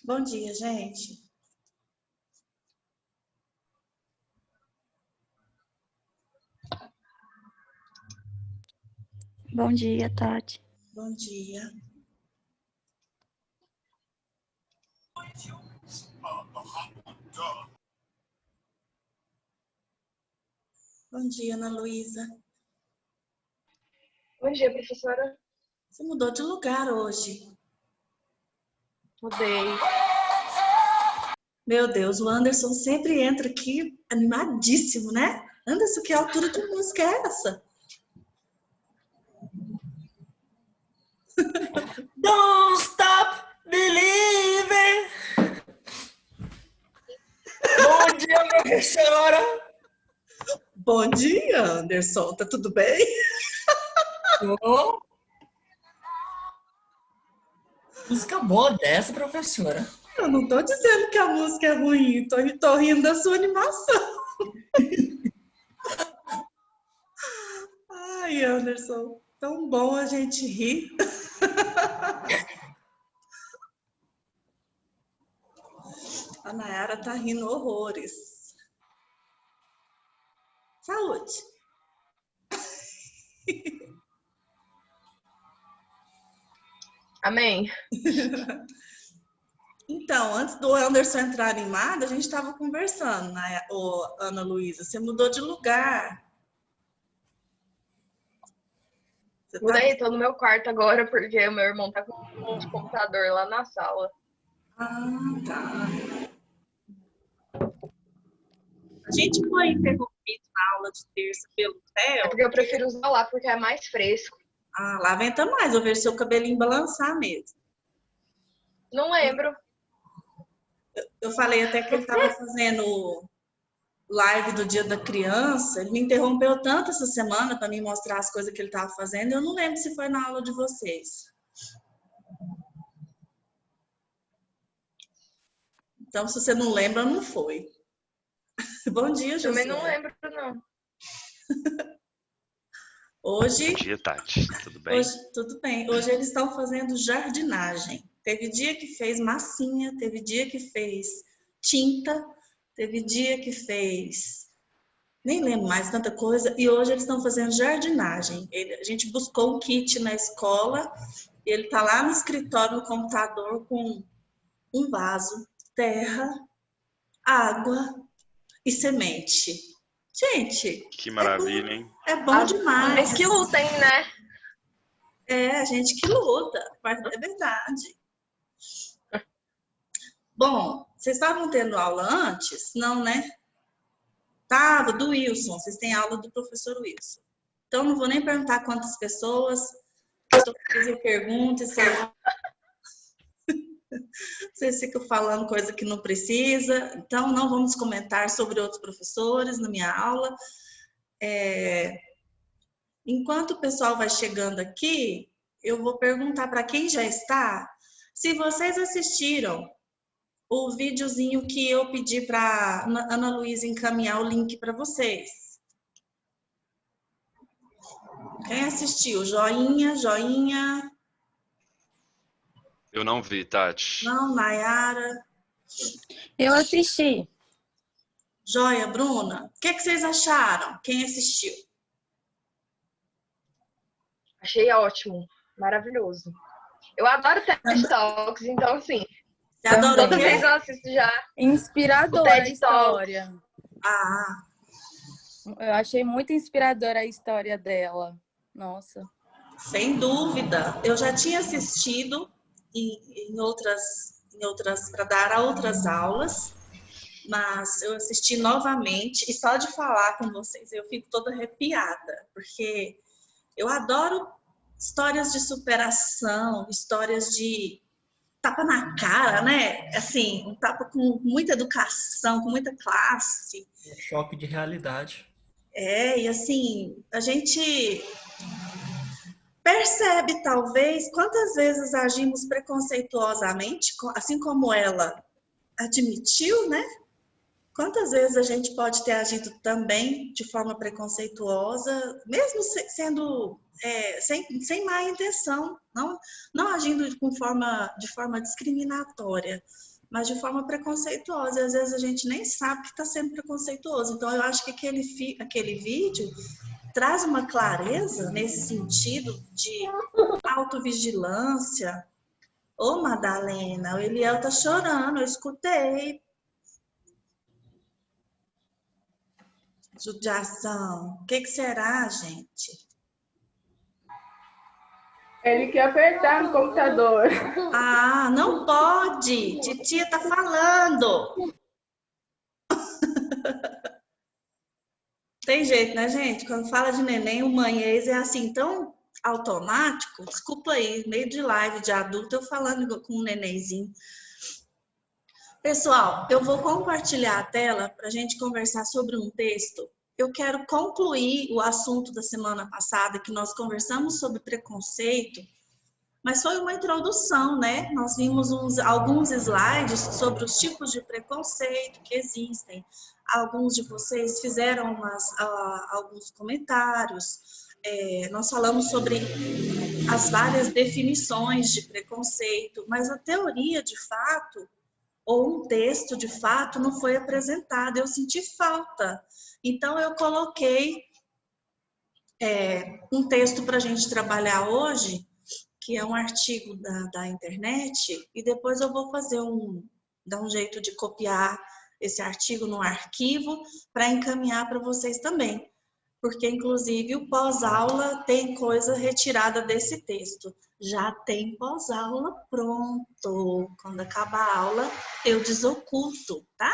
Bom dia, gente. Bom dia, Tati. Bom dia. Bom dia, Ana Luísa. Bom dia, professora. Você mudou de lugar hoje. Mudei. Meu Deus, o Anderson sempre entra aqui animadíssimo, né? Anderson, que altura de música é essa? Don't stop believing. Bom dia, professora. Bom dia, Anderson. Tá tudo bem? Oh. Música boa dessa, professora. Eu não tô dizendo que a música é ruim. Tô rindo da sua animação. Ai, Anderson, tão bom a gente rir. A Nayara tá rindo horrores. Saúde. Amém. Então, antes do Anderson entrar animado, a gente estava conversando, né, Ana Luísa? Você mudou de lugar. Você Mudei, tô no meu quarto agora, porque o meu irmão tá com um computador lá na sala. Ah, tá. A gente foi interrompido na aula de terça pelo É Theo. porque eu prefiro usar lá, porque é mais fresco. Ah, lá venta mais, eu vejo seu cabelinho balançar mesmo. Não lembro. Eu falei até que ele estava fazendo live do Dia da Criança. Ele me interrompeu tanto essa semana para me mostrar as coisas que ele estava fazendo. Eu não lembro se foi na aula de vocês. Então, se você não lembra, não foi. Bom dia, Josué. Também não lembro, não. Hoje, Bom dia, Tati. Tudo bem? hoje, tudo bem. Hoje eles estão fazendo jardinagem. Teve dia que fez massinha, teve dia que fez tinta, teve dia que fez... Nem lembro mais tanta coisa. E hoje eles estão fazendo jardinagem. A gente buscou um kit na escola e ele está lá no escritório, no computador, com um vaso, terra, água e semente. Gente, Que maravilha, hein? é bom demais. Mas que lutem, né? É, a gente que luta, mas é verdade. Bom, vocês estavam tendo aula antes? Não, né? Tava, do Wilson. Vocês têm aula do professor Wilson. Então, não vou nem perguntar quantas pessoas. Estou fazendo perguntas. Vocês ficam falando coisa que não precisa. Então, não vamos comentar sobre outros professores na minha aula. Enquanto o pessoal vai chegando aqui, eu vou perguntar para quem já está se vocês assistiram o videozinho que eu pedi para Ana Luísa encaminhar o link para vocês. Quem assistiu? Joinha, joinha. Eu não vi, Tati. Não, Nayara. Eu assisti. Joia, Bruna. O que vocês acharam? Quem assistiu? Achei ótimo. Maravilhoso. Eu adoro TED Talks, então, assim, Você adorou o toda vez quê? eu assisto já. O Inspiradora a TED Talks. história. Ah, Eu achei muito inspiradora a história dela. Nossa. sem dúvida. Eu já tinha assistido em outras para dar a outras aulas, mas eu assisti novamente e só de falar com vocês eu fico toda arrepiada, porque eu adoro histórias de superação, histórias de tapa na cara, né? Assim, um tapa com muita educação, com muita classe. Choque de realidade. E assim, a gente percebe, talvez, quantas vezes agimos preconceituosamente, assim como ela admitiu, né? Quantas vezes a gente pode ter agido também de forma preconceituosa, mesmo sendo sem má intenção, não agindo de forma discriminatória, mas de forma preconceituosa. E às vezes a gente nem sabe que está sendo preconceituoso. Então, eu acho que aquele vídeo traz uma clareza nesse sentido de autovigilância. Ô, Madalena, o Eliel tá chorando, eu escutei. Judiação. O que será, gente? Ele quer apertar no computador. Ah, não pode! Titia tá falando! Tem jeito, né, gente? Quando fala de neném, o manhês é assim tão automático. Desculpa aí, meio de live de adulto, eu falando com um nenenzinho. Pessoal, eu vou compartilhar a tela para a gente conversar sobre um texto. Eu quero concluir o assunto da semana passada, que nós conversamos sobre preconceito, mas foi uma introdução, né? Nós vimos alguns slides sobre os tipos de preconceito que existem. Alguns de vocês fizeram alguns comentários. Nós falamos sobre as várias definições de preconceito, mas a teoria, de fato, ou um texto, de fato, não foi apresentado. Eu senti falta. Então, eu coloquei um texto para a gente trabalhar hoje, que é um artigo da internet, e depois eu vou dar um jeito de copiar esse artigo no arquivo para encaminhar para vocês também. Porque, inclusive, o pós-aula tem coisa retirada desse texto. Já tem pós-aula pronto. Quando acabar a aula, eu desoculto, tá?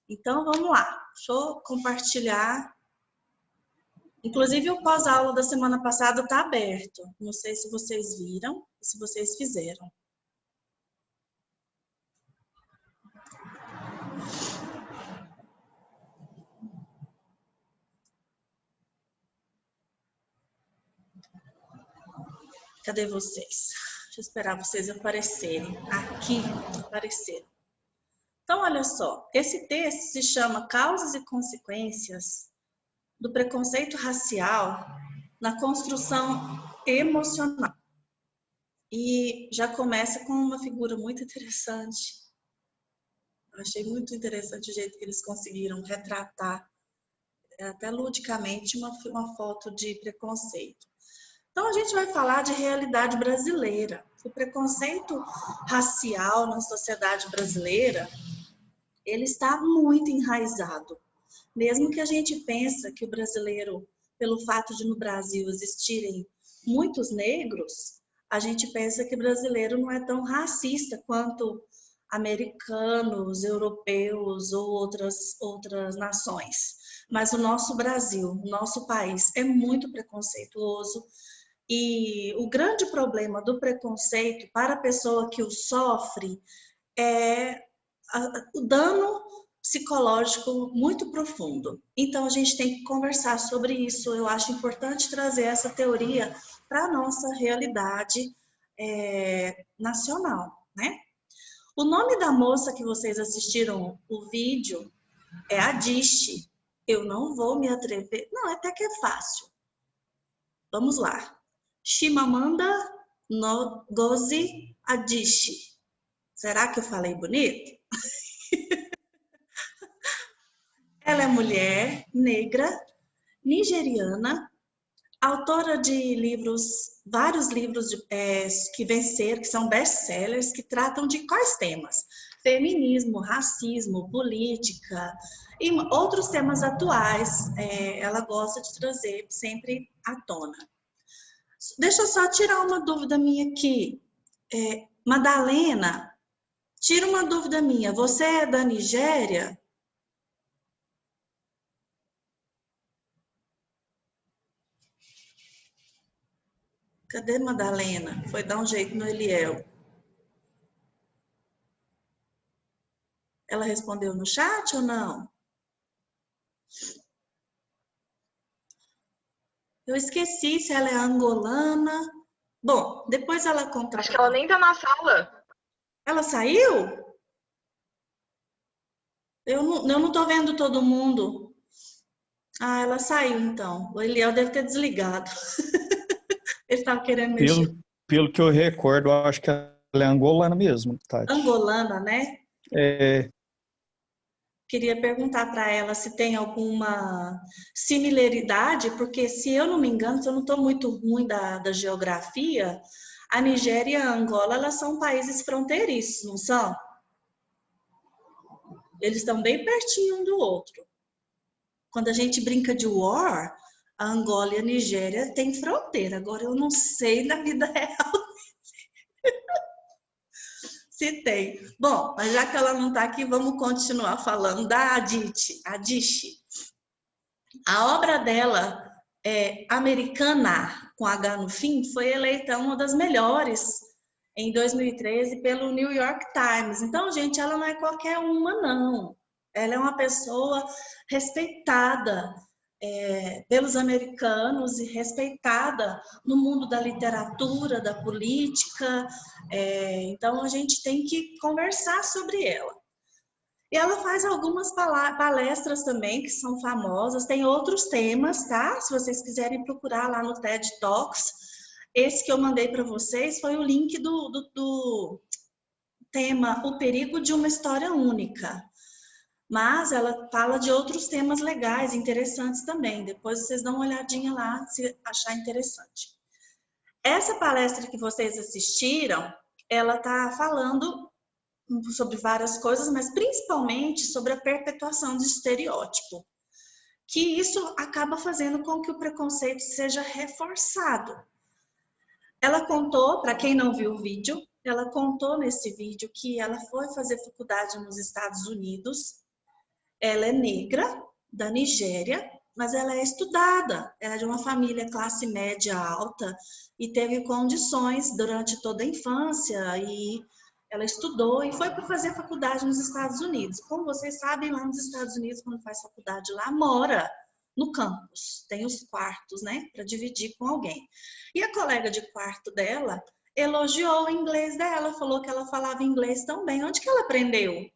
Então, vamos lá. Deixa eu compartilhar. Inclusive, o pós-aula da semana passada está aberto. Não sei se vocês viram, se vocês fizeram. Cadê vocês? Deixa eu esperar vocês aparecerem. Aqui, apareceram. Então, olha só. Esse texto se chama Causas e Consequências do Preconceito Racial na Construção Emocional. E já começa com uma figura muito interessante. Achei muito interessante o jeito que eles conseguiram retratar, até ludicamente, uma foto de preconceito. Então, a gente vai falar de realidade brasileira. O preconceito racial na sociedade brasileira, ele está muito enraizado. Mesmo que a gente pense que o brasileiro, pelo fato de no Brasil existirem muitos negros, a gente pensa que o brasileiro não é tão racista quanto americanos, europeus ou outras nações. Mas o nosso Brasil, o nosso país, é muito preconceituoso. E o grande problema do preconceito para a pessoa que o sofre é o dano psicológico muito profundo. Então, a gente tem que conversar sobre isso. Eu acho importante trazer essa teoria para a nossa realidade nacional, né? O nome da moça que vocês assistiram o vídeo é Adichie. Eu não vou me atrever... Não, até que é fácil. Vamos lá. Chimamanda Ngozi Adichie. Será que eu falei bonito? Ela é mulher, negra, nigeriana, autora de vários livros que venceram, que são best-sellers, que tratam de quais temas? Feminismo, racismo, política e outros temas atuais. Ela gosta de trazer sempre à tona. Deixa eu só tirar uma dúvida minha aqui. Madalena, tira uma dúvida minha. Você é da Nigéria? Cadê Madalena? Foi dar um jeito no Eliel. Ela respondeu no chat ou não? Eu esqueci se ela é angolana. Bom, depois ela conta. Acho que ela nem tá na sala. Ela saiu? Eu não tô vendo todo mundo. Ah, ela saiu então. O Eliel deve ter desligado. Ele estava querendo mexer. Pelo que eu recordo, eu acho que ela é angolana mesmo, Tati. Angolana, né? Queria perguntar para ela se tem alguma similaridade, porque se eu não me engano, se eu não estou muito ruim da geografia, a Nigéria e a Angola, elas são países fronteiriços, não são? Eles estão bem pertinho um do outro. Quando a gente brinca de war, a Angola e a Nigéria têm fronteira. Agora eu não sei na vida real se tem. Bom, mas já que ela não está aqui, vamos continuar falando da Adichie. A obra dela, Americana, com H no fim, foi eleita uma das melhores em 2013 pelo New York Times. Então, gente, ela não é qualquer uma, não. Ela é uma pessoa respeitada pelos americanos e respeitada no mundo da literatura, da política. Então, a gente tem que conversar sobre ela. E ela faz algumas palestras também que são famosas. Tem outros temas, tá? Se vocês quiserem procurar lá no TED Talks. Esse que eu mandei para vocês foi o link do tema O Perigo de uma História Única. Mas ela fala de outros temas legais, interessantes também. Depois vocês dão uma olhadinha lá, se achar interessante. Essa palestra que vocês assistiram, ela está falando sobre várias coisas, mas principalmente sobre a perpetuação do estereótipo. Que isso acaba fazendo com que o preconceito seja reforçado. Ela contou, para quem não viu o vídeo, ela contou nesse vídeo que ela foi fazer faculdade nos Estados Unidos. Ela é negra, da Nigéria, mas ela é estudada. Ela é de uma família classe média alta e teve condições durante toda a infância e ela estudou e foi para fazer faculdade nos Estados Unidos. Como vocês sabem, lá nos Estados Unidos, quando faz faculdade lá, mora no campus. Tem os quartos, né, para dividir com alguém. E a colega de quarto dela elogiou o inglês dela, falou que ela falava inglês tão bem. Onde que ela aprendeu?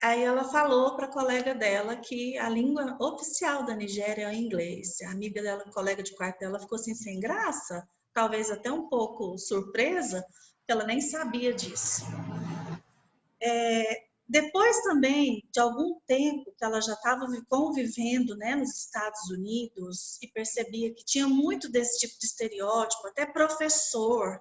Aí ela falou para a colega dela que a língua oficial da Nigéria é o inglês. A amiga dela, colega de quarto dela, ficou assim sem graça, talvez até um pouco surpresa, porque ela nem sabia disso. Depois também de algum tempo que ela já estava convivendo, né, nos Estados Unidos e percebia que tinha muito desse tipo de estereótipo, até professor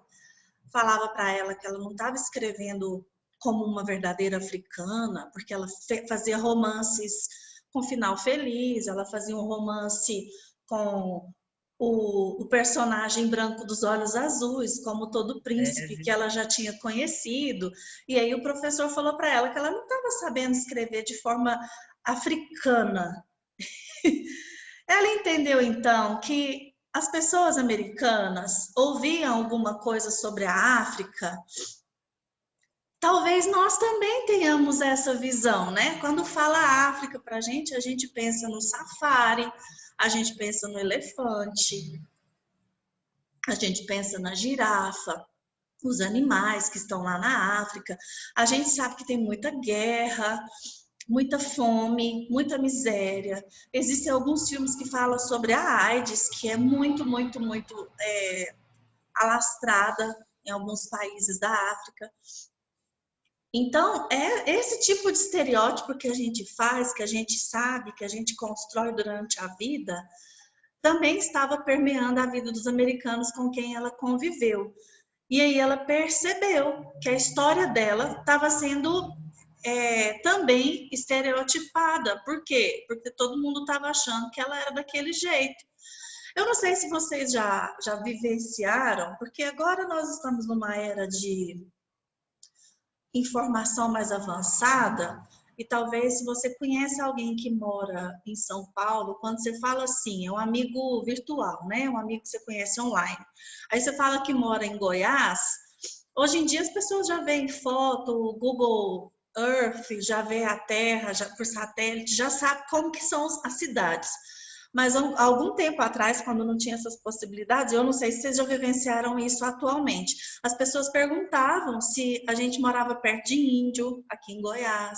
falava para ela que ela não estava escrevendo como uma verdadeira africana, porque ela fazia romances com final feliz, ela fazia um romance com o personagem branco dos olhos azuis, como todo príncipe que ela já tinha conhecido. E aí o professor falou para ela que ela não estava sabendo escrever de forma africana. Ela entendeu então que as pessoas americanas ouviam alguma coisa sobre a África. Talvez nós também tenhamos essa visão, né? Quando fala África para a gente pensa no safari, a gente pensa no elefante, a gente pensa na girafa, os animais que estão lá na África. A gente sabe que tem muita guerra, muita fome, muita miséria. Existem alguns filmes que falam sobre a AIDS, que é muito alastrada em alguns países da África. Então, é esse tipo de estereótipo que a gente faz, que a gente sabe, que a gente constrói durante a vida, também estava permeando a vida dos americanos com quem ela conviveu. E aí ela percebeu que a história dela estava sendo também estereotipada. Por quê? Porque todo mundo estava achando que ela era daquele jeito. Eu não sei se vocês já vivenciaram, porque agora nós estamos numa era de informação mais avançada, e talvez se você conhece alguém que mora em São Paulo, quando você fala assim, é um amigo virtual, né? Um amigo que você conhece online. Aí você fala que mora em Goiás, hoje em dia as pessoas já veem foto, Google Earth, já vê a Terra, já por satélite, já sabe como que são as cidades. Mas há algum tempo atrás, quando não tinha essas possibilidades, eu não sei se vocês já vivenciaram isso atualmente. As pessoas perguntavam se a gente morava perto de índio, aqui em Goiás,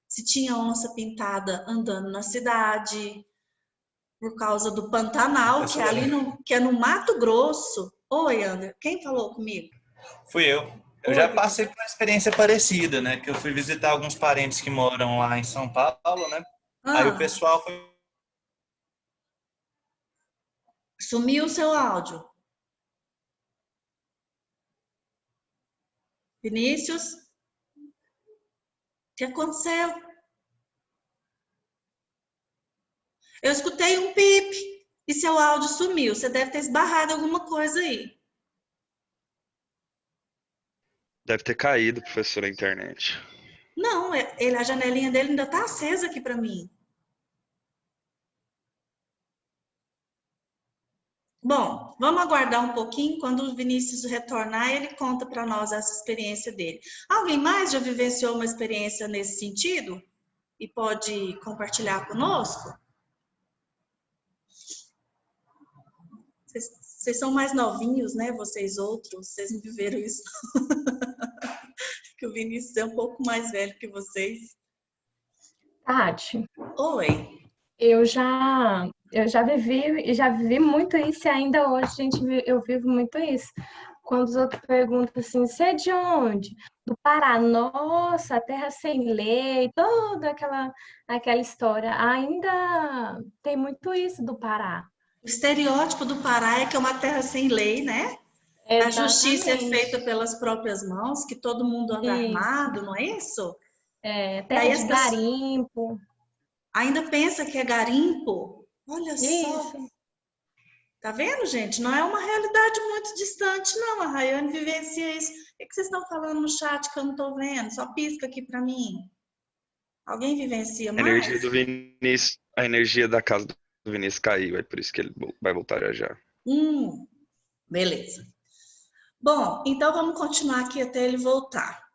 se tinha onça pintada andando na cidade, por causa do Pantanal, que é no Mato Grosso. Oi, André, quem falou comigo? Fui eu. Eu já passei por uma experiência parecida, né? Que eu fui visitar alguns parentes que moram lá em São Paulo, né? Aí o Ah, pessoal foi. sumiu o seu áudio. Vinícius, o que aconteceu? Eu escutei um pip e seu áudio sumiu. Você deve ter esbarrado alguma coisa aí. Deve ter caído, professor, na internet. Não, a janelinha dele ainda tá acesa aqui para mim. Bom, vamos aguardar um pouquinho. Quando o Vinícius retornar, ele conta para nós essa experiência dele. Alguém mais já vivenciou uma experiência nesse sentido e pode compartilhar conosco? Vocês são mais novinhos, né? Vocês outros, vocês não viveram isso. Que o Vinícius é um pouco mais velho que vocês. Tati, Oi. eu já vivi muito isso e ainda hoje, eu vivo muito isso. Quando os outros perguntam assim, você é de onde? Do Pará. Nossa, terra sem lei, toda aquela história. Ainda tem muito isso do Pará. O estereótipo do Pará é que é uma terra sem lei, né? A justiça é feita pelas próprias mãos, que todo mundo anda armado, não é isso? Terra de garimpo. Ainda pensa que é garimpo? Olha só. Isso. Tá vendo, gente? Não é uma realidade muito distante, não. A Rayane vivencia isso. O que vocês estão falando no chat que eu não tô vendo? Só pisca aqui para mim. Alguém vivencia A mais? energia do Vinícius, a energia da casa do Vinícius caiu, é por isso que ele vai voltar já já. Beleza. Bom, então vamos continuar aqui até ele voltar.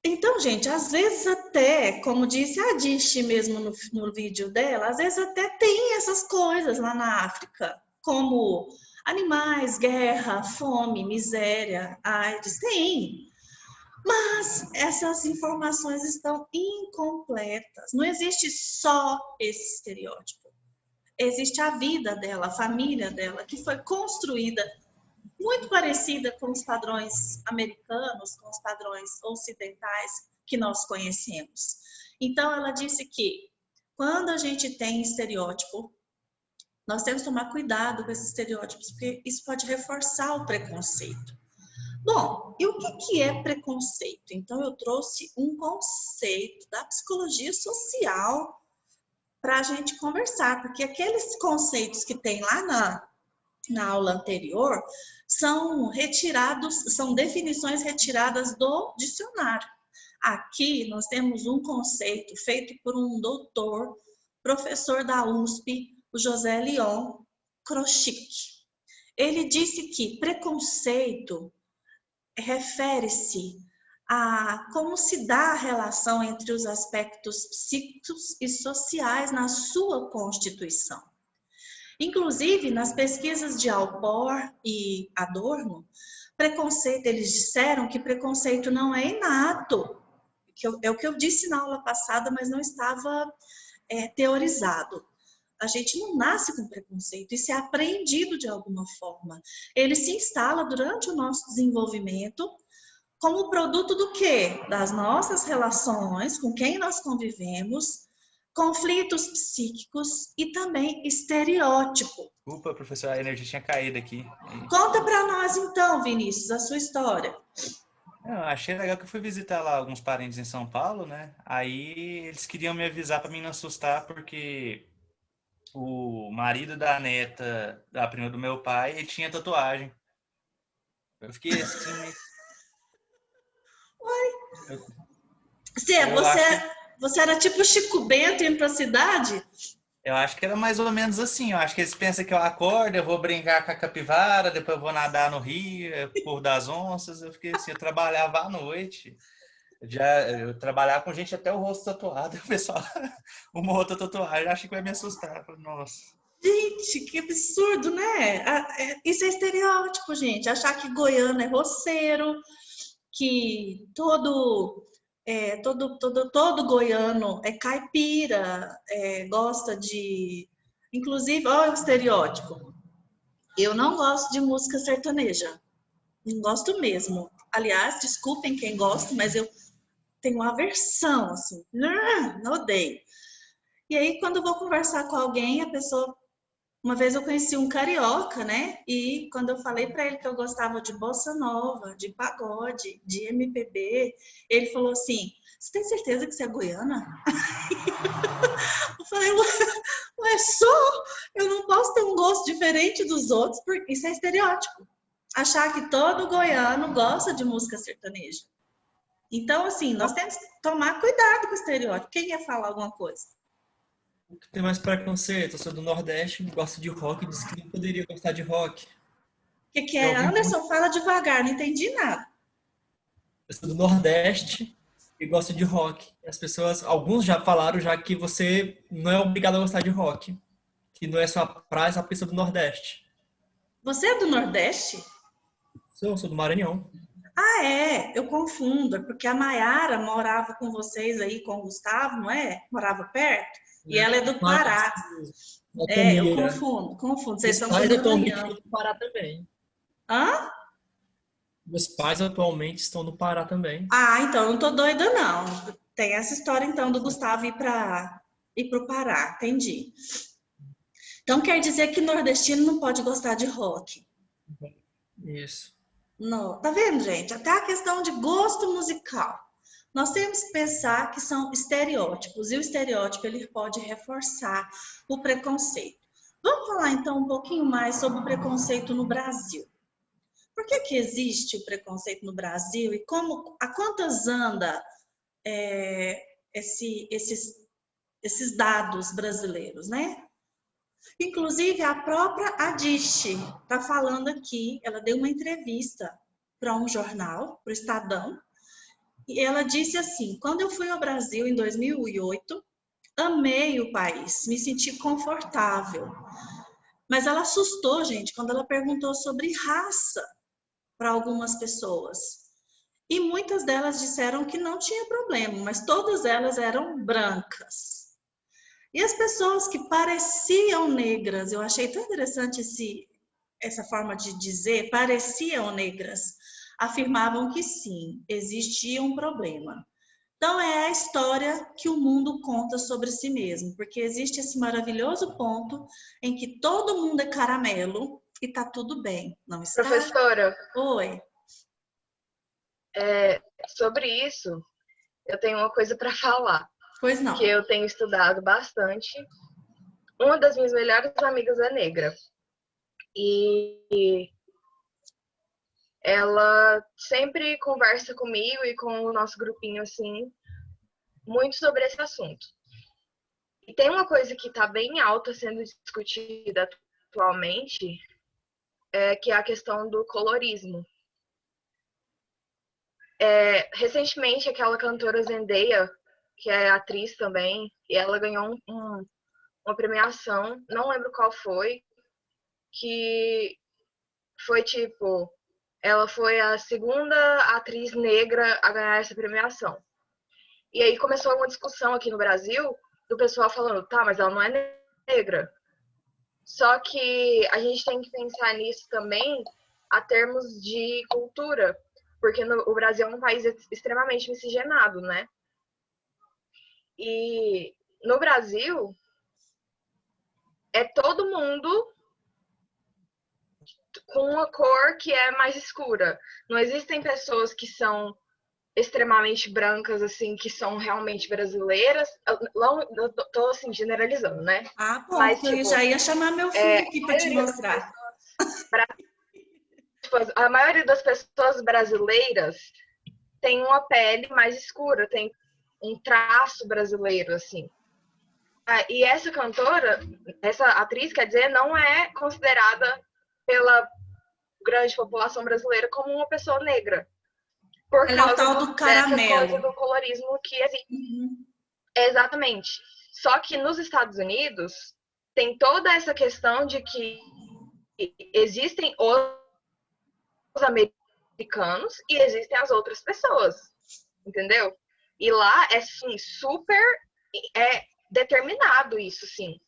Então, gente, às vezes até, como disse a Dishi mesmo no vídeo dela, às vezes até tem essas coisas lá na África, como animais, guerra, fome, miséria, AIDS, tem. Mas essas informações estão incompletas. Não existe só esse estereótipo. Existe a vida dela, a família dela, que foi construída muito parecida com os padrões americanos, com os padrões ocidentais que nós conhecemos. Então, ela disse que quando a gente tem estereótipo, nós temos que tomar cuidado com esses estereótipos, porque isso pode reforçar o preconceito. Bom, e o que é preconceito? Então, eu trouxe um conceito da psicologia social para a gente conversar, porque aqueles conceitos que tem lá na aula anterior são definições retiradas do dicionário. Aqui nós temos um conceito feito por um doutor, professor da USP, o José Leon Kroschik. Ele disse que preconceito refere-se a como se dá a relação entre os aspectos psíquicos e sociais na sua constituição. Inclusive, nas pesquisas de Alport e Adorno, eles disseram que preconceito não é inato, é o que eu disse na aula passada, mas não estava teorizado. A gente não nasce com preconceito, isso é aprendido de alguma forma. Ele se instala durante o nosso desenvolvimento como produto do quê? Das nossas relações, com quem nós convivemos, conflitos psíquicos e também estereótipo. Desculpa, professor, a energia tinha caído aqui. Conta para nós então, Vinícius, a sua história. Eu achei legal que eu fui visitar lá alguns parentes em São Paulo, né? Aí eles queriam me avisar para mim não assustar, porque o marido da neta, da prima do meu pai, ele tinha tatuagem. Eu fiquei assim... Você era tipo Chico Bento indo pra cidade? Eu acho que era mais ou menos assim. Eu acho que eles pensam que eu acordo, eu vou brincar com a capivara, depois eu vou nadar no rio, por das onças. Eu fiquei assim, eu trabalhava à noite. Eu trabalhava com gente até o rosto tatuado. O pessoal, uma outra tatuagem, eu achei que vai me assustar. Eu falei, nossa. Gente, que absurdo, né? Isso é estereótipo, gente. Achar que goiano é roceiro, que todo goiano é caipira, gosta de... Inclusive, olha o estereótipo. Eu não gosto de música sertaneja. Não gosto mesmo. Aliás, desculpem quem gosta, mas eu tenho aversão, assim, não odeio. E aí, quando eu vou conversar com alguém, a pessoa... Uma vez eu conheci um carioca, né? E quando eu falei para ele que eu gostava de bossa nova, de pagode, de MPB, ele falou assim: "Você tem certeza que você é goiana?" Eu falei: "Ué, sou? Eu não posso ter um gosto diferente dos outros, porque isso é estereótipo. Achar que todo goiano gosta de música sertaneja." Então, assim, nós temos que tomar cuidado com o estereótipo. Quem ia falar alguma coisa? Tem mais preconceito. Eu sou do Nordeste, gosto de rock, disse que não poderia gostar de rock. O que Eu é? ouvi muito. Anderson, fala devagar, não entendi nada. Eu sou do Nordeste e gosto de rock. As pessoas, alguns já falaram já que você não é obrigado a gostar de rock, que não é só praia, só pessoa do Nordeste. Você é do Nordeste? Sou do Maranhão. Ah, é, eu confundo, é porque a Maiara morava com vocês aí, com o Gustavo, não é? Morava perto, e ela é do Pará. É, eu Altamira. confundo, vocês Meus são pais do atualmente Maranhão. estão no Pará também. Hã? Meus pais atualmente estão no Pará também. Ah, então eu não tô doida, não. Tem essa história, então, do Gustavo ir pro Pará, entendi. Então quer dizer que nordestino não pode gostar de rock. Isso. Não, tá vendo, gente? Até a questão de gosto musical. Nós temos que pensar que são estereótipos, e o estereótipo ele pode reforçar o preconceito. Vamos falar então um pouquinho mais sobre o preconceito no Brasil. Por que existe o preconceito no Brasil e a quantas anda esses dados brasileiros, né? Inclusive, a própria Adichie está falando aqui, ela deu uma entrevista para um jornal, para o Estadão, e ela disse assim: quando eu fui ao Brasil em 2008, amei o país, me senti confortável. Mas ela assustou, gente, quando ela perguntou sobre raça para algumas pessoas. E muitas delas disseram que não tinha problema, mas todas elas eram brancas. E as pessoas que pareciam negras, eu achei tão interessante essa forma de dizer, pareciam negras, afirmavam que sim, existia um problema. Então é a história que o mundo conta sobre si mesmo, porque existe esse maravilhoso ponto em que todo mundo é caramelo e tá tudo bem, não está? Professora, Oi. sobre isso, eu tenho uma coisa para falar, Pois não. que eu tenho estudado bastante. Uma das minhas melhores amigas é negra. E ela sempre conversa comigo e com o nosso grupinho, assim, muito sobre esse assunto. E tem uma coisa que está bem alta sendo discutida atualmente, que é a questão do colorismo. Recentemente, aquela cantora Zendaya, que é atriz também, e ela ganhou uma premiação, não lembro qual foi, que foi tipo, ela foi a segunda atriz negra a ganhar essa premiação. E aí começou uma discussão aqui no Brasil do pessoal falando, tá, mas ela não é negra. Só que a gente tem que pensar nisso também a termos de cultura, porque o Brasil é um país extremamente miscigenado, né? E no Brasil, é todo mundo com uma cor que é mais escura. Não existem pessoas que são extremamente brancas, assim, que são realmente brasileiras. Eu tô, assim, generalizando, né? Ah, bom, Mas, eu tipo, já ia chamar meu filho aqui para te mostrar. A maioria das pessoas brasileiras tem uma pele mais escura, tem um traço brasileiro, assim. E essa cantora, essa atriz, quer dizer, não é considerada pela grande população brasileira como uma pessoa negra. Por Ela é o causa tal do caramelo. dessa coisa do colorismo que existe. Uhum. Exatamente. Só que nos Estados Unidos tem toda essa questão de que existem os americanos e existem as outras pessoas, entendeu? E lá é sim, super determinado isso, sim.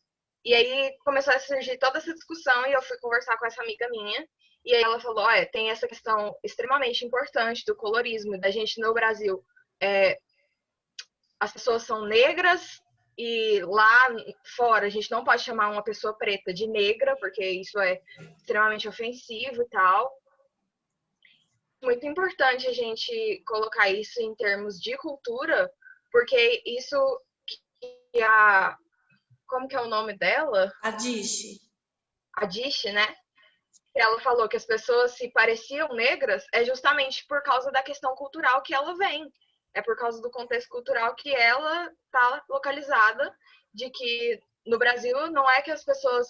E aí começou a surgir toda essa discussão e eu fui conversar com essa amiga minha. E aí ela falou, olha, tem essa questão extremamente importante do colorismo, da gente no Brasil, as pessoas são negras e lá fora a gente não pode chamar uma pessoa preta de negra, porque isso é extremamente ofensivo e tal. Muito importante a gente colocar isso em termos de cultura, porque isso que como que é o nome dela? A Dish. A Dish, né? Ela falou que as pessoas se pareciam negras é justamente por causa da questão cultural que ela vem. É por causa do contexto cultural que ela está localizada, de que no Brasil não é que as pessoas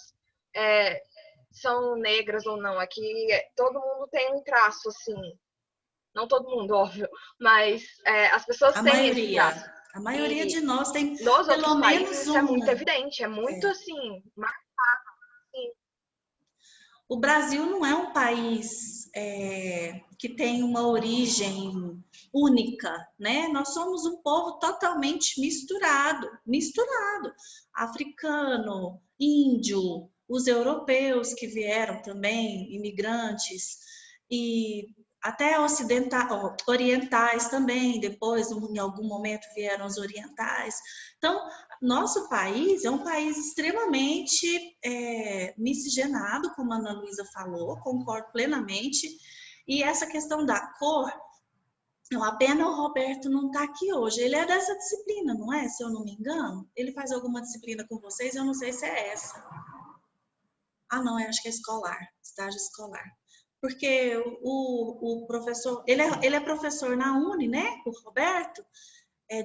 são negras ou não, é que todo mundo tem um traço assim. Não todo mundo, óbvio, mas as pessoas têm esse traço. A maioria de nós tem nos pelo outros menos países isso é muito evidente, é muito assim, marcado. Assim. O Brasil não é um país que tem uma origem única, né? Nós somos um povo totalmente misturado. Africano, índio, os europeus que vieram também, imigrantes, e até orientais também, depois em algum momento vieram os orientais. Então, nosso país é um país extremamente miscigenado, como a Ana Luísa falou, concordo plenamente. E essa questão da cor, a pena o Roberto não está aqui hoje. Ele é dessa disciplina, não é? Se eu não me engano. Ele faz alguma disciplina com vocês, eu não sei se é essa. Ah, não, eu acho que é escolar, estágio escolar. Porque o professor, ele é professor na Uni, né? O Roberto,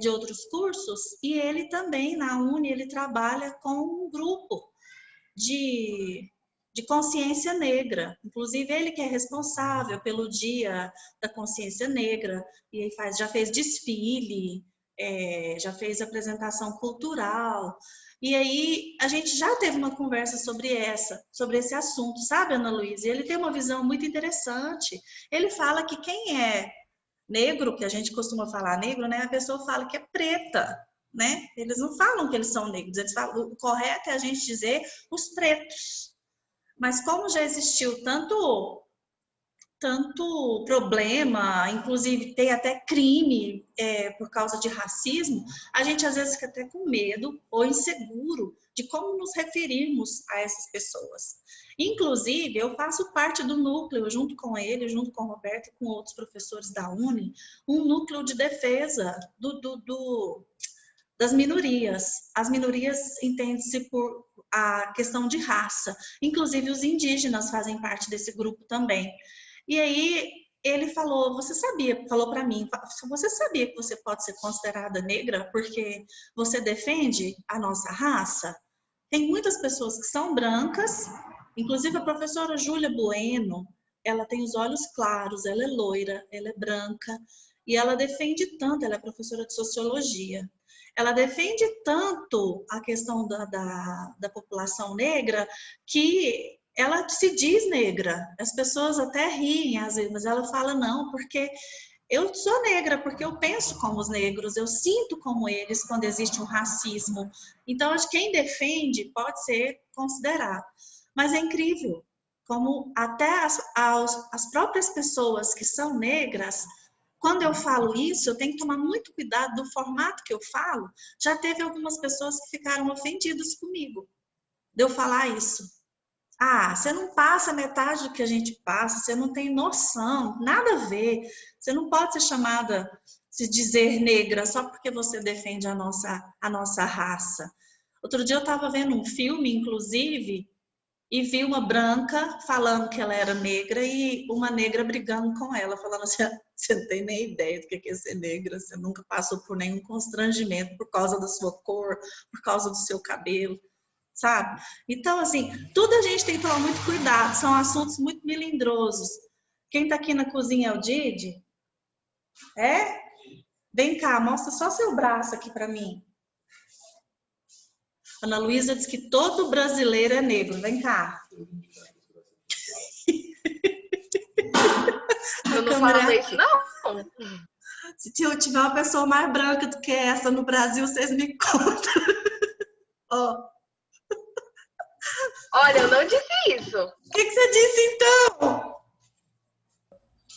de outros cursos, e ele também, na Uni, ele trabalha com um grupo de consciência negra. Inclusive, ele que é responsável pelo Dia da Consciência Negra, e ele já fez desfile, já fez apresentação cultural. E aí, a gente já teve uma conversa sobre esse assunto, sabe, Ana Luísa? E ele tem uma visão muito interessante. Ele fala que quem é negro, que a gente costuma falar negro, né? A pessoa fala que é preta, né? Eles não falam que eles são negros, eles falam, o correto é a gente dizer os pretos. Mas como já existiu tanto problema, inclusive tem até crime por causa de racismo, a gente às vezes fica até com medo ou inseguro de como nos referirmos a essas pessoas. Inclusive, eu faço parte do núcleo, junto com ele, junto com o Roberto e com outros professores da Uni, um núcleo de defesa das minorias. As minorias entendem-se por a questão de raça. Inclusive, os indígenas fazem parte desse grupo também. E aí, ele falou para mim, você sabia que você pode ser considerada negra porque você defende a nossa raça? Tem muitas pessoas que são brancas, inclusive a professora Júlia Bueno, ela tem os olhos claros, ela é loira, ela é branca, e ela defende tanto, ela é professora de sociologia, ela defende tanto a questão da população negra que ela se diz negra. As pessoas até riem às vezes, mas ela fala não, porque eu sou negra, porque eu penso como os negros, eu sinto como eles quando existe um racismo. Então, acho que quem defende pode ser considerado. Mas é incrível como até as próprias pessoas que são negras, quando eu falo isso, eu tenho que tomar muito cuidado do formato que eu falo. Já teve algumas pessoas que ficaram ofendidas comigo, de eu falar isso. Ah, você não passa metade do que a gente passa, você não tem noção, nada a ver. Você não pode ser chamada, se dizer negra, só porque você defende a nossa raça. Outro dia eu estava vendo um filme, inclusive, e vi uma branca falando que ela era negra e uma negra brigando com ela, falando assim, você não tem nem ideia do que é ser negra, você nunca passou por nenhum constrangimento por causa da sua cor, por causa do seu cabelo. Sabe? Então, assim, tudo a gente tem que tomar muito cuidado, são assuntos muito melindrosos. Quem tá aqui na cozinha é o Didi? É? Vem cá, mostra só seu braço aqui para mim. Ana Luísa diz que todo brasileiro é negro, vem cá. Eu não falo isso, não. Se eu tiver uma pessoa mais branca do que essa no Brasil, vocês me contam. Ó. Olha, eu não disse isso. O que você disse então?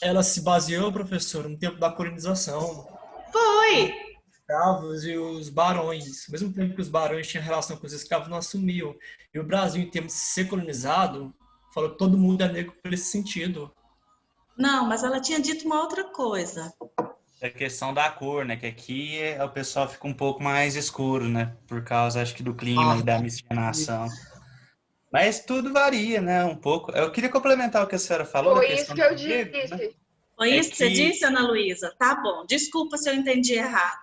Ela se baseou, professor, no tempo da colonização, Foi. escravos e os barões. Ao mesmo tempo que os barões tinham relação com os escravos, não assumiam. E o Brasil, em termos de ser colonizado, falou que todo mundo é negro por esse sentido. Não, mas ela tinha dito uma outra coisa. É questão da cor, né? Que aqui o pessoal fica um pouco mais escuro, né? Por causa, acho que, do clima e da miscigenação. Mas tudo varia, né? Um pouco. Eu queria complementar o que a senhora falou da Foi isso questão que eu do negro, né? disse. Foi É isso que você que- disse, Ana Luísa? Tá bom. Desculpa se eu entendi errado.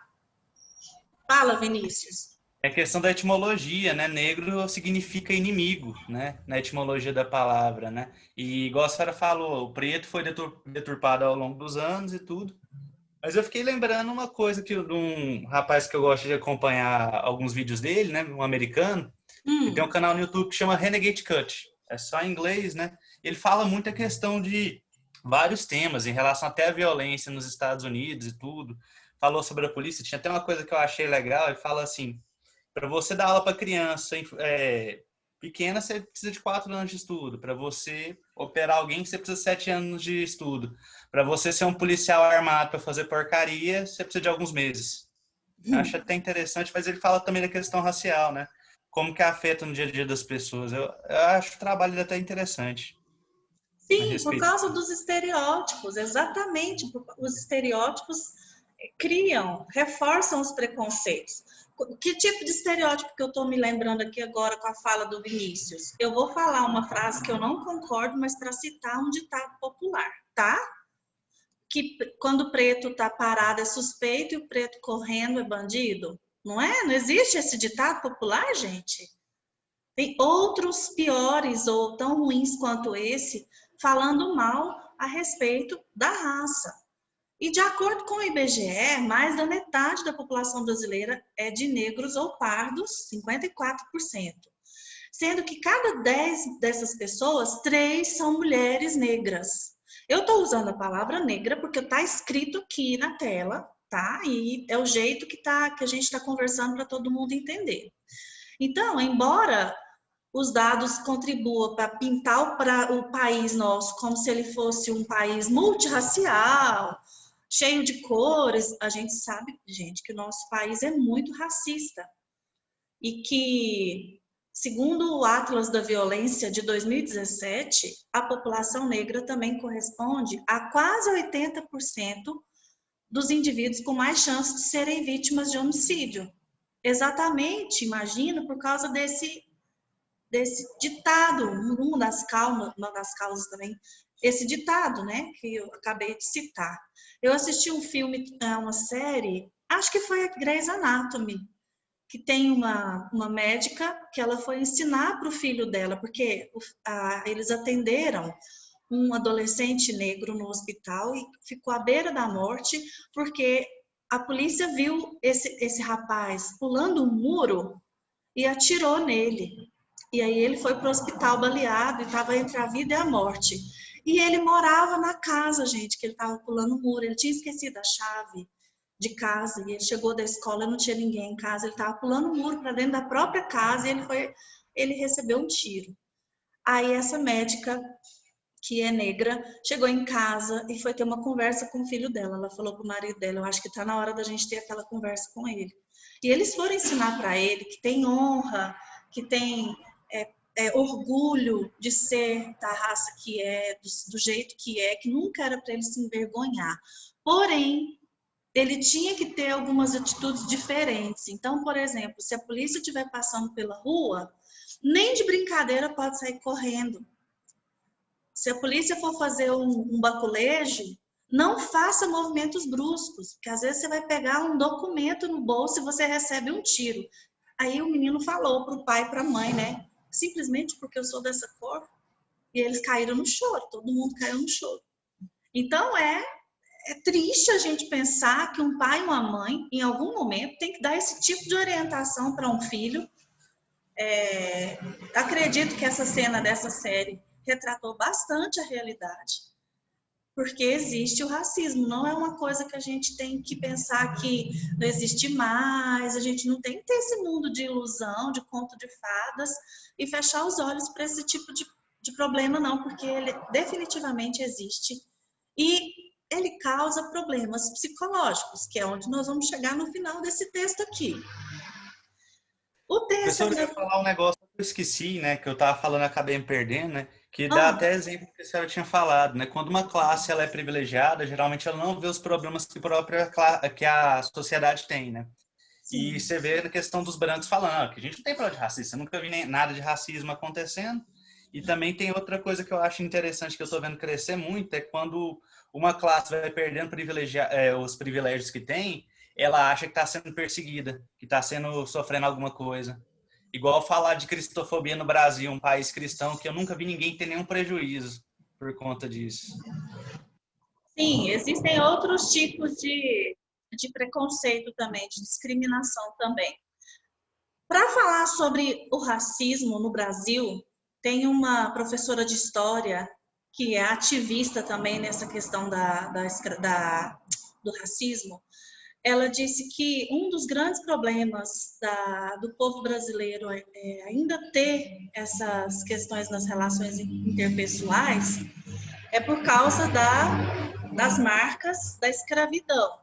Fala, Vinícius. É questão da etimologia, né? Negro significa inimigo, né? Na etimologia da palavra, né? E igual a senhora falou, o preto foi deturpado ao longo dos anos e tudo. Mas eu fiquei lembrando uma coisa de um rapaz que eu gosto de acompanhar alguns vídeos dele, né? Um americano. Ele tem um canal no YouTube que chama Renegade Cut. É só em inglês, né? Ele fala muito a questão de vários temas em relação até à violência nos Estados Unidos e tudo. Falou sobre a polícia. Tinha até uma coisa que eu achei legal. Ele fala assim, para você dar aula para criança pequena, você precisa de 4 anos de estudo. Para você operar alguém, você precisa de 7 anos de estudo. Para você ser um policial armado para fazer porcaria, você precisa de alguns meses. Eu acho até interessante, mas ele fala também da questão racial, né? Como que afeta no dia a dia das pessoas. Eu acho o trabalho até interessante. Sim, por causa dos estereótipos, exatamente. Os estereótipos criam, reforçam os preconceitos. Que tipo de estereótipo que eu estou me lembrando aqui agora com a fala do Vinícius? Eu vou falar uma frase que eu não concordo, mas para citar um ditado popular, tá? Que quando o preto está parado é suspeito e o preto correndo é bandido. Não é? Não existe esse ditado popular, gente? Tem outros piores ou tão ruins quanto esse, falando mal a respeito da raça. E de acordo com o IBGE, mais da metade da população brasileira é de negros ou pardos, 54%. Sendo que cada 10 dessas pessoas, 3 são mulheres negras. Eu estou usando a palavra negra porque está escrito aqui na tela, tá? E é o jeito que a gente está conversando para todo mundo entender. Então, embora os dados contribuam para pintar o país nosso como se ele fosse um país multirracial, cheio de cores, a gente sabe, gente, que o nosso país é muito racista. E que, segundo o Atlas da Violência de 2017, a população negra também corresponde a quase 80% dos indivíduos com mais chances de serem vítimas de homicídio. Exatamente, imagino, por causa desse ditado, uma das causas também, esse ditado, né, que eu acabei de citar. Eu assisti um filme, uma série, acho que foi a Grey's Anatomy, que tem uma médica que ela foi ensinar para o filho dela, porque eles atenderam um adolescente negro no hospital e ficou à beira da morte, porque a polícia viu esse rapaz pulando um muro e atirou nele. E aí ele foi para o hospital baleado e estava entre a vida e a morte. E ele morava na casa, gente, que ele estava pulando o muro. Ele tinha esquecido a chave de casa e ele chegou da escola e não tinha ninguém em casa. Ele estava pulando o muro para dentro da própria casa e ele recebeu um tiro. Aí essa médica, que é negra, chegou em casa e foi ter uma conversa com o filho dela. Ela falou para o marido dela, eu acho que está na hora da gente ter aquela conversa com ele. E eles foram ensinar para ele que tem honra, que tem orgulho de ser da raça que é, do jeito que é, que nunca era para ele se envergonhar. Porém, ele tinha que ter algumas atitudes diferentes. Então, por exemplo, se a polícia estiver passando pela rua, nem de brincadeira pode sair correndo. Se a polícia for fazer um baculejo, não faça movimentos bruscos, porque às vezes você vai pegar um documento no bolso e você recebe um tiro. Aí o menino falou para o pai e para a mãe, né? Simplesmente porque eu sou dessa cor. E eles caíram no choro, todo mundo caiu no choro. Então é triste a gente pensar que um pai e uma mãe, em algum momento, tem que dar esse tipo de orientação para um filho. Acredito que essa cena dessa série retratou bastante a realidade. porque existe o racismo. Não é uma coisa que a gente tem que pensar que não existe mais, a gente não tem que ter esse mundo de ilusão, de conto de fadas, e fechar os olhos para esse tipo de problema, não, porque ele definitivamente existe. E ele causa problemas psicológicos, que é onde nós vamos chegar no final desse texto aqui. O texto... Professor, eu ia falar um negócio que eu esqueci, né? Que eu estava falando e acabei me perdendo, né? Que dá até exemplo que a senhora tinha falado, né? Quando uma classe ela é privilegiada, geralmente ela não vê os problemas que a sociedade tem, né? Sim. E você vê na questão dos brancos falando que a gente não tem problema de racismo, eu nunca vi nada de racismo acontecendo. E também tem outra coisa que eu acho interessante que eu estou vendo crescer muito, é quando uma classe vai perdendo os privilégios que tem, ela acha que está sendo perseguida, que está sofrendo alguma coisa. Igual falar de cristofobia no Brasil, um país cristão, que eu nunca vi ninguém ter nenhum prejuízo por conta disso. Sim, existem outros tipos de preconceito também, de discriminação também. Para falar sobre o racismo no Brasil, tem uma professora de história que é ativista também nessa questão do racismo. Ela disse que um dos grandes problemas do povo brasileiro é ainda ter essas questões nas relações interpessoais é por causa das marcas da escravidão,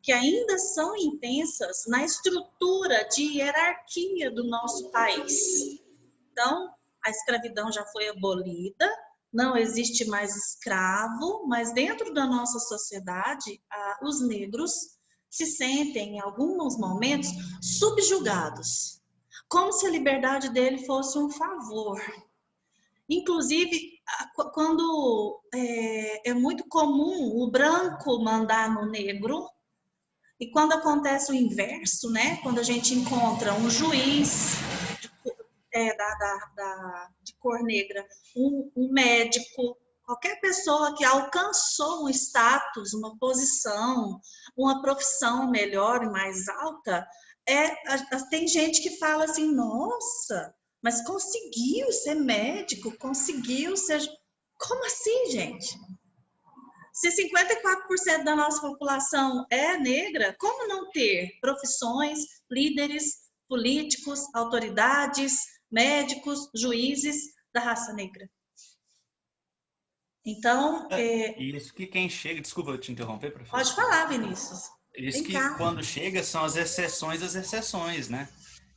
que ainda são intensas na estrutura de hierarquia do nosso país. Então, a escravidão já foi abolida, não existe mais escravo, mas dentro da nossa sociedade, os negros se sentem, em alguns momentos, subjugados, como se a liberdade dele fosse um favor. Inclusive, quando é muito comum o branco mandar no negro, e quando acontece o inverso, né? Quando a gente encontra um juiz de cor negra, um médico, qualquer pessoa que alcançou um status, uma posição, uma profissão melhor e mais alta, tem gente que fala assim, nossa, mas conseguiu ser médico, conseguiu ser... Como assim, gente? Se 54% da nossa população é negra, como não ter profissões, líderes, políticos, autoridades, médicos, juízes da raça negra? Então... Isso que quem chega... Desculpa eu te interromper, professor. Pode falar, Vinícius. Isso que quando chega são as exceções das exceções, né?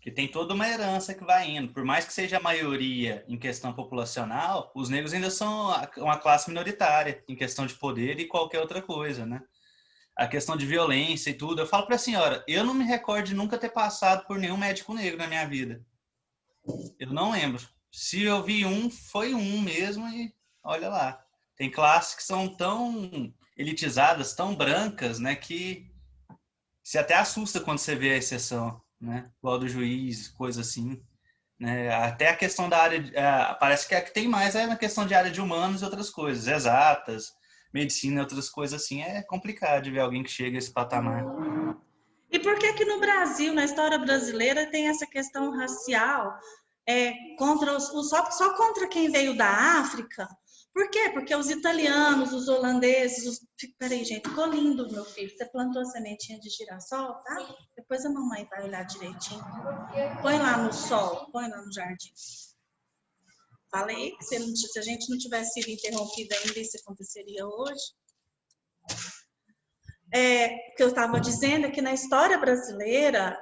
Que tem toda uma herança que vai indo. Por mais que seja a maioria em questão populacional, os negros ainda são uma classe minoritária em questão de poder e qualquer outra coisa, né? A questão de violência e tudo. Eu falo para a senhora, eu não me recordo de nunca ter passado por nenhum médico negro na minha vida. Eu não lembro. Se eu vi um, foi um mesmo e olha lá. Tem classes que são tão elitizadas, tão brancas, né, que você até assusta quando você vê a exceção, né? Igual do juiz, coisa assim. Né? Até a questão da área... parece que a que tem mais é na questão de área de humanos e outras coisas, exatas, medicina e outras coisas assim. É complicado de ver alguém que chega a esse patamar. E por que no Brasil, na história brasileira, tem essa questão racial só contra quem veio da África? Por quê? Porque os italianos, os holandeses... Peraí, gente, ficou lindo, meu filho. Você plantou a sementinha de girassol, tá? Depois a mamãe vai olhar direitinho. Põe lá no sol, põe lá no jardim. Falei que se a gente não tivesse sido interrompida ainda, isso aconteceria hoje. O que eu estava dizendo é que na história brasileira,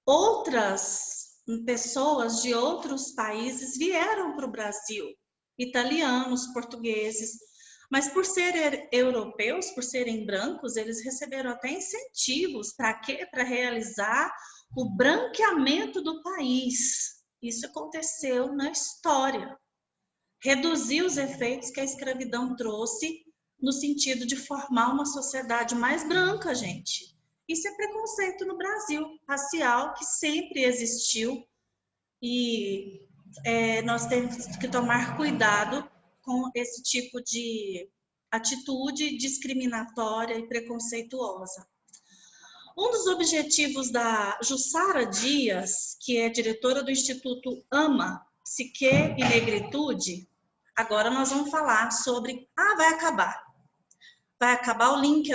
outras pessoas de outros países vieram para o Brasil. Italianos, portugueses, mas por serem europeus, por serem brancos, eles receberam até incentivos. Para quê? Para realizar o branqueamento do país. Isso aconteceu na história. Reduzir os efeitos que a escravidão trouxe no sentido de formar uma sociedade mais branca, gente. Isso é preconceito no Brasil, racial, que sempre existiu e nós temos que tomar cuidado com esse tipo de atitude discriminatória e preconceituosa. Um dos objetivos da Jussara Dias, que é diretora do Instituto AMA, Psique e Negritude, Agora nós vamos falar sobre... Ah, vai acabar. Vai acabar o link